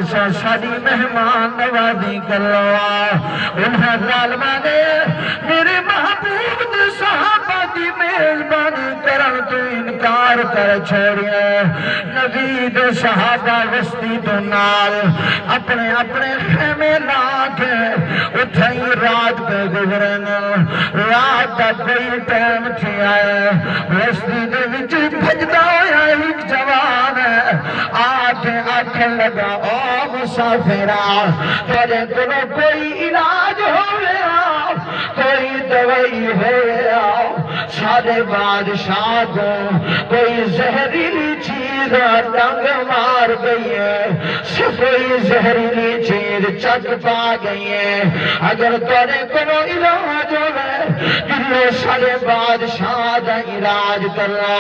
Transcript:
سا ساری مہمان نوازی کروا انہیں ظالمہ نے میرے محبوب نے صحابہ دی میزبانی کرن تو انکار کر چھوڑیا نبی دے صحابہ وسطی تو نال اپنے اپنے خیمے لا کے اٹھائی رات پہ گزرن رات کا کوئی ٹائم تھی آئے وسطی دے وچ بھجدا ہویا ایک جوان ہے آنکھیں لگا او مسافرہ تیرے کلو کوئی علاج ہو گیا کوئی دوائی ہو گیا سارے بادشاہ کو کوئی زہریلی چیز ڈنگ مار گئی ہے کوئی زہریلی چیز چک پا گئی ہے اگر تیرے کلو علاج ہو گئے سارے بادشاہ دا علاج کرنا